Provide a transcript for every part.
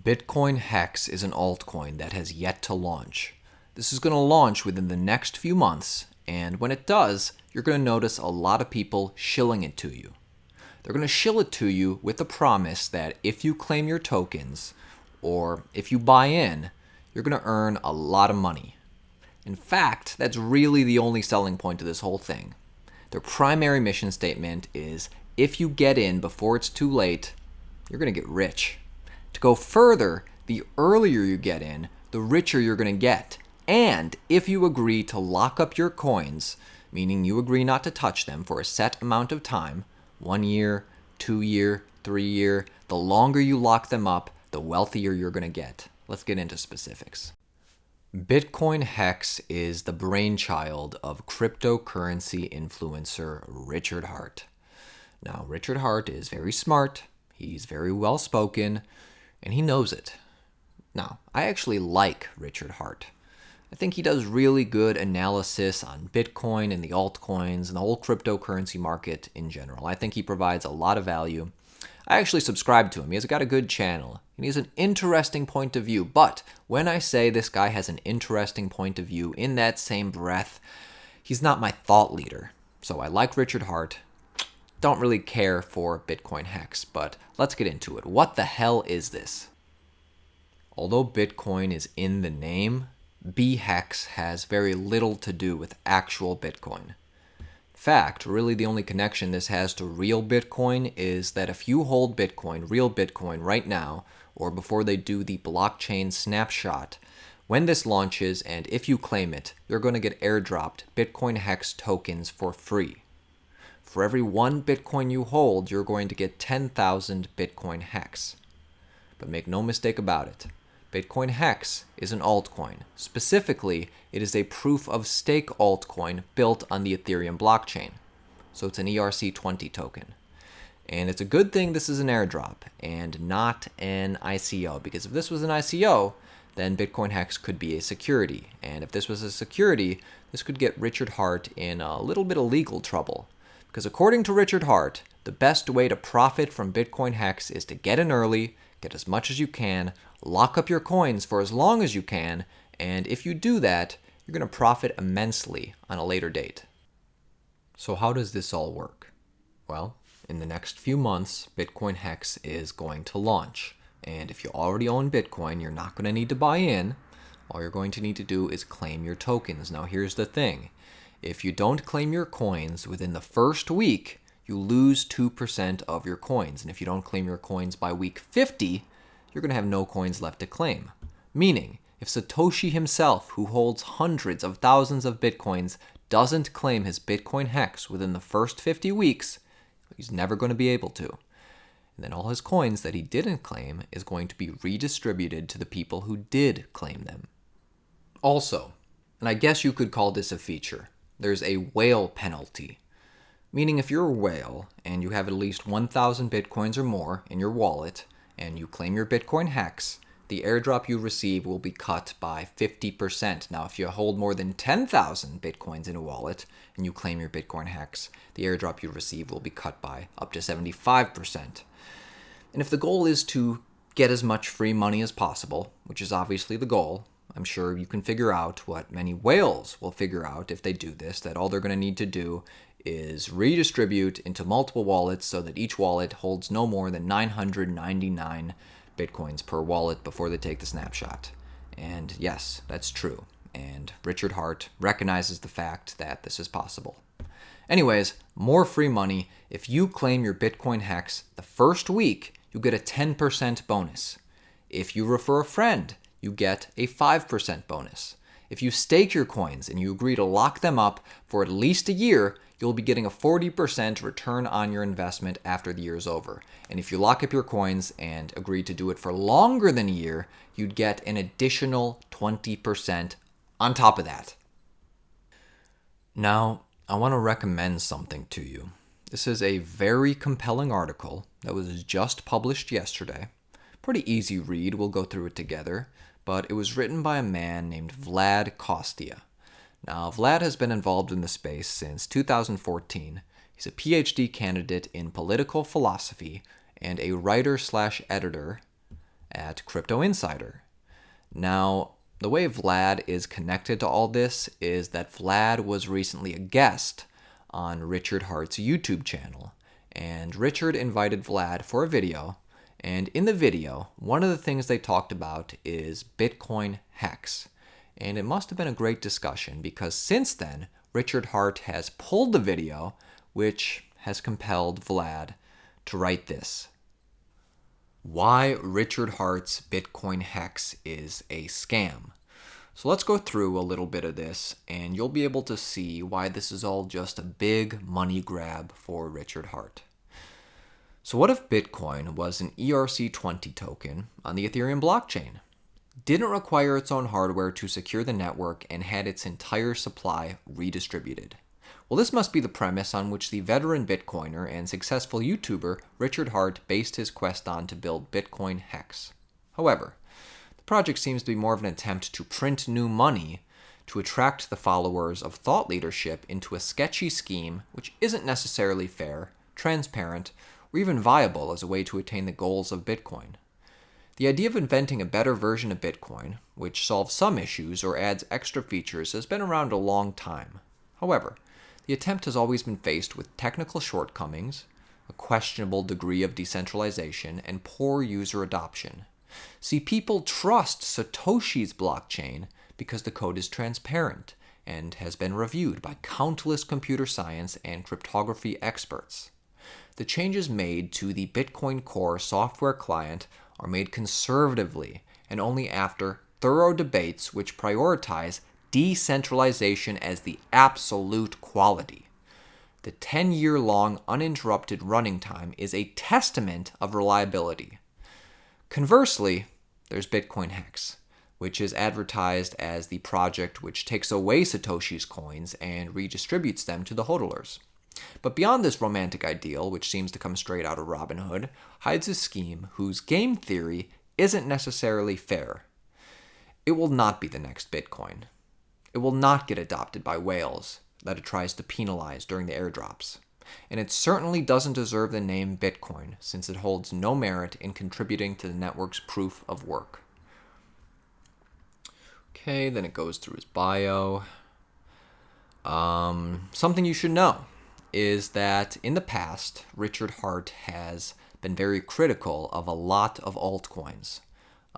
BitcoinHex is an altcoin that has yet to launch. This is going to launch within the next few months, and when it does, you're going to notice a lot of people shilling it to you. They're going to shill it to you with the promise that if you claim your tokens, or if you buy in, you're going to earn a lot of money. In fact, that's really the only selling point of this whole thing. Their primary mission statement is, if you get in before it's too late, you're going to get rich. To go further, the earlier you get in, the richer you're going to get. And if you agree to lock up your coins, meaning you agree not to touch them for a set amount of time, 1 year, 2 year, 3 year, the longer you lock them up, the wealthier you're going to get. Let's get into specifics. BitcoinHex is the brainchild of cryptocurrency influencer Richard Heart. Now, Richard Heart is very smart, he's very well spoken, and he knows it. Now, I actually like Richard Heart. I think he does really good analysis on Bitcoin and the altcoins and the whole cryptocurrency market in general. I think he provides a lot of value. I actually subscribe to him. He has got a good channel, and he has an interesting point of view. But when I say this guy has an interesting point of view, in that same breath, he's not my thought leader. So I like Richard Heart. Don't really care for BitcoinHex, but let's get into it. What the hell is this? Although Bitcoin is in the name, bhex has very little to do with actual Bitcoin. In fact, really the only connection this has to real Bitcoin is that if you hold Bitcoin, real Bitcoin right now, or before they do the blockchain snapshot, when this launches and if you claim it, you're going to get airdropped BitcoinHex tokens for free. For every 1 Bitcoin you hold, you're going to get 10,000 BitcoinHex. But make no mistake about it, BitcoinHex is an altcoin. Specifically, it is a proof-of-stake altcoin built on the Ethereum blockchain. So it's an ERC20 token. And it's a good thing this is an airdrop and not an ICO, because if this was an ICO, then BitcoinHex could be a security. And if this was a security, this could get Richard Heart in a little bit of legal trouble. Because according to Richard Heart, the best way to profit from BitcoinHex is to get in early, get as much as you can, lock up your coins for as long as you can, and if you do that, you're going to profit immensely on a later date. So how does this all work? Well, in the next few months, BitcoinHex is going to launch. And if you already own Bitcoin, you're not going to need to buy in. All you're going to need to do is claim your tokens. Now here's the thing. If you don't claim your coins within the first week, you lose 2% of your coins. And if you don't claim your coins by week 50, you're going to have no coins left to claim. Meaning, if Satoshi himself, who holds hundreds of thousands of Bitcoins, doesn't claim his BitcoinHex within the first 50 weeks, he's never going to be able to. And then all his coins that he didn't claim is going to be redistributed to the people who did claim them. Also, and I guess you could call this a feature, there's a whale penalty. Meaning if you're a whale and you have at least 1,000 Bitcoins or more in your wallet and you claim your BitcoinHex, the airdrop you receive will be cut by 50%. Now, if you hold more than 10,000 Bitcoins in a wallet and you claim your BitcoinHex, the airdrop you receive will be cut by up to 75%. And if the goal is to get as much free money as possible, which is obviously the goal, I'm sure you can figure out what many whales will figure out if they do this, that all they're going to need to do is redistribute into multiple wallets so that each wallet holds no more than 999 Bitcoins per wallet before they take the snapshot. And yes, that's true. And Richard Heart recognizes the fact that this is possible. Anyways, more free money. If you claim your BitcoinHex the first week, you get a 10% bonus. If you refer a friend, you get a 5% bonus. If you stake your coins and you agree to lock them up for at least a year, you'll be getting a 40% return on your investment after the year is over. And if you lock up your coins and agree to do it for longer than a year, you'd get an additional 20% on top of that. Now, I want to recommend something to you. This is a very compelling article that was just published yesterday. Pretty easy read, we'll go through it together, but it was written by a man named Vlad Costia. Now, Vlad has been involved in the space since 2014. He's a PhD candidate in political philosophy and a writer/editor at Crypto Insider. Now, the way Vlad is connected to all this is that Vlad was recently a guest on Richard Heart's YouTube channel, and Richard invited Vlad for a video, and in the video, one of the things they talked about is BitcoinHex, and it must have been a great discussion because since then, Richard Heart has pulled the video, which has compelled Vlad to write this. Why Richard Heart's BitcoinHex is a scam. So let's go through a little bit of this, and you'll be able to see why this is all just a big money grab for Richard Heart. So what if Bitcoin was an ERC20 token on the Ethereum blockchain? Didn't require its own hardware to secure the network and had its entire supply redistributed. Well, this must be the premise on which the veteran Bitcoiner and successful YouTuber Richard Heart based his quest on to build BitcoinHex. However, the project seems to be more of an attempt to print new money to attract the followers of thought leadership into a sketchy scheme which isn't necessarily fair, transparent, or even viable as a way to attain the goals of Bitcoin. The idea of inventing a better version of Bitcoin, which solves some issues or adds extra features, has been around a long time. However, the attempt has always been faced with technical shortcomings, a questionable degree of decentralization, and poor user adoption. See, people trust Satoshi's blockchain because the code is transparent and has been reviewed by countless computer science and cryptography experts. The changes made to the Bitcoin Core software client are made conservatively and only after thorough debates which prioritize decentralization as the absolute quality. The 10-year-long uninterrupted running time is a testament of reliability. Conversely, there's BitcoinHex, which is advertised as the project which takes away Satoshi's coins and redistributes them to the hodlers. But beyond this romantic ideal, which seems to come straight out of Robin Hood, hides a scheme whose game theory isn't necessarily fair. It will not be the next Bitcoin. It will not get adopted by whales that it tries to penalize during the airdrops. And it certainly doesn't deserve the name Bitcoin, since it holds no merit in contributing to the network's proof of work. Okay, then it goes through his bio. Something you should know is that in the past, Richard Heart has been very critical of a lot of altcoins.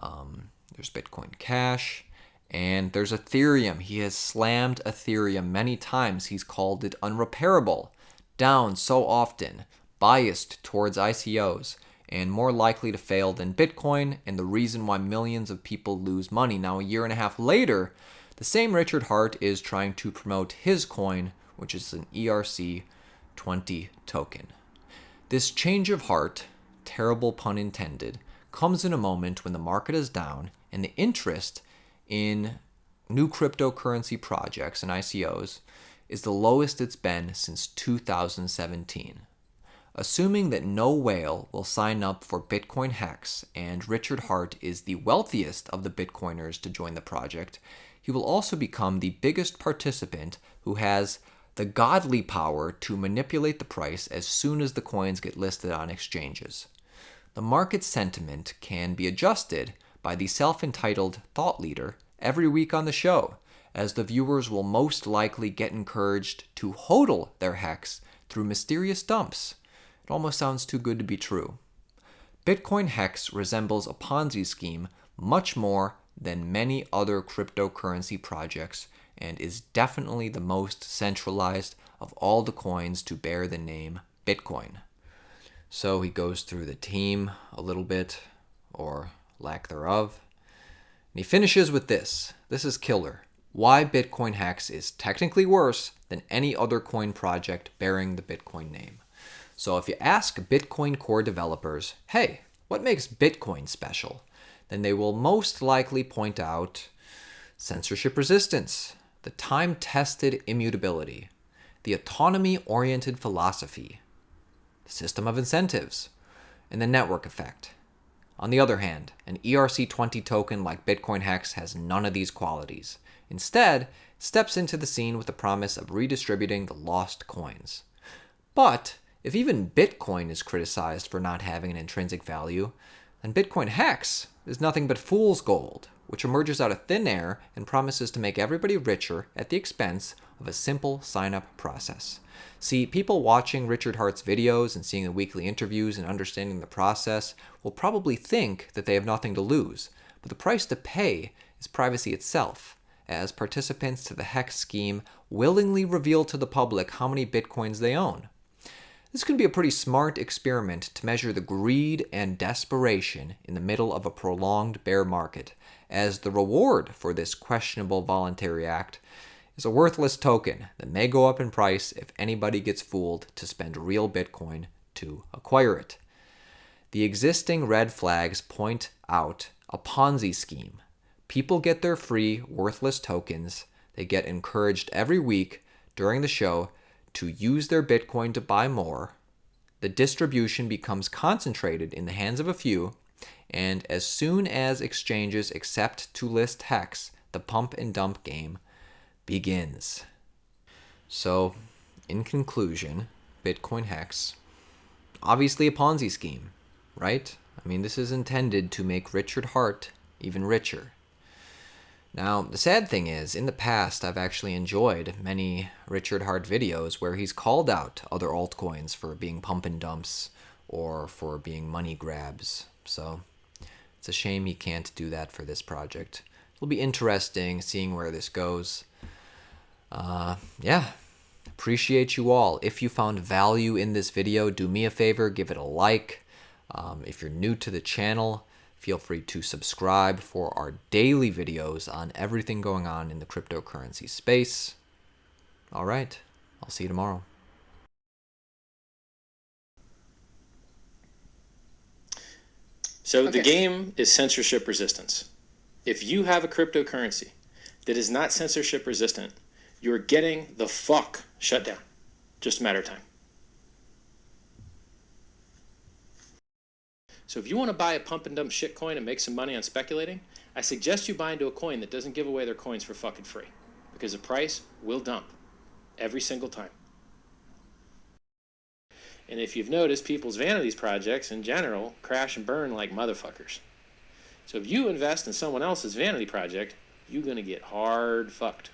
There's Bitcoin Cash, and there's Ethereum. He has slammed Ethereum many times. He's called it unrepairable, down so often, biased towards ICOs, and more likely to fail than Bitcoin, and the reason why millions of people lose money. Now, a year and a half later, the same Richard Heart is trying to promote his coin, which is an ERC20 token. This change of heart, terrible pun intended, comes in a moment when the market is down and the interest in new cryptocurrency projects and ICOs is the lowest it's been since 2017. Assuming that no whale will sign up for BitcoinHex and Richard Heart is the wealthiest of the Bitcoiners to join the project, he will also become the biggest participant who has the godly power to manipulate the price as soon as the coins get listed on exchanges. The market sentiment can be adjusted by the self-entitled thought leader every week on the show, as the viewers will most likely get encouraged to hodl their hex through mysterious dumps. It almost sounds too good to be true. BitcoinHex resembles a Ponzi scheme much more than many other cryptocurrency projects and is definitely the most centralized of all the coins to bear the name Bitcoin. So he goes through the team a little bit, or lack thereof. And he finishes with this. This is killer. Why BitcoinHex is technically worse than any other coin project bearing the Bitcoin name. So if you ask Bitcoin Core developers, hey, what makes Bitcoin special? Then they will most likely point out censorship resistance, the time-tested immutability, the autonomy-oriented philosophy, the system of incentives, and the network effect. On the other hand, an ERC20 token like BitcoinHex has none of these qualities. Instead, steps into the scene with the promise of redistributing the lost coins. But if even Bitcoin is criticized for not having an intrinsic value, then BitcoinHex is nothing but fool's gold, which emerges out of thin air and promises to make everybody richer at the expense of a simple sign-up process. See, people watching Richard Heart's videos and seeing the weekly interviews and understanding the process will probably think that they have nothing to lose, but the price to pay is privacy itself, as participants to the Hex scheme willingly reveal to the public how many bitcoins they own. This can be a pretty smart experiment to measure the greed and desperation in the middle of a prolonged bear market, as the reward for this questionable voluntary act is a worthless token that may go up in price if anybody gets fooled to spend real Bitcoin to acquire it. The existing red flags point out a Ponzi scheme. People get their free, worthless tokens. They get encouraged every week during the show to use their Bitcoin to buy more. The distribution becomes concentrated in the hands of a few, and as soon as exchanges accept to list Hex, the pump and dump game begins. So, in conclusion, BitcoinHex, obviously a Ponzi scheme, right? I mean, this is intended to make Richard Heart even richer. Now, the sad thing is, in the past, I've actually enjoyed many Richard Heart videos where he's called out other altcoins for being pump and dumps or for being money grabs. So, it's a shame he can't do that for this project. It'll be interesting seeing where this goes. Yeah, appreciate you all. If you found value in this video, do me a favor, give it a like. If you're new to the channel, feel free to subscribe for our daily videos on everything going on in the cryptocurrency space. All right, I'll see you tomorrow. So the game is censorship resistance. If you have a cryptocurrency that is not censorship resistant, you're getting the fuck shut down. Just a matter of time. So if you want to buy a pump and dump shit coin and make some money on speculating, I suggest you buy into a coin that doesn't give away their coins for fucking free, because the price will dump every single time. And if you've noticed, people's vanities projects in general crash and burn like motherfuckers. So if you invest in someone else's vanity project, you're going to get hard fucked.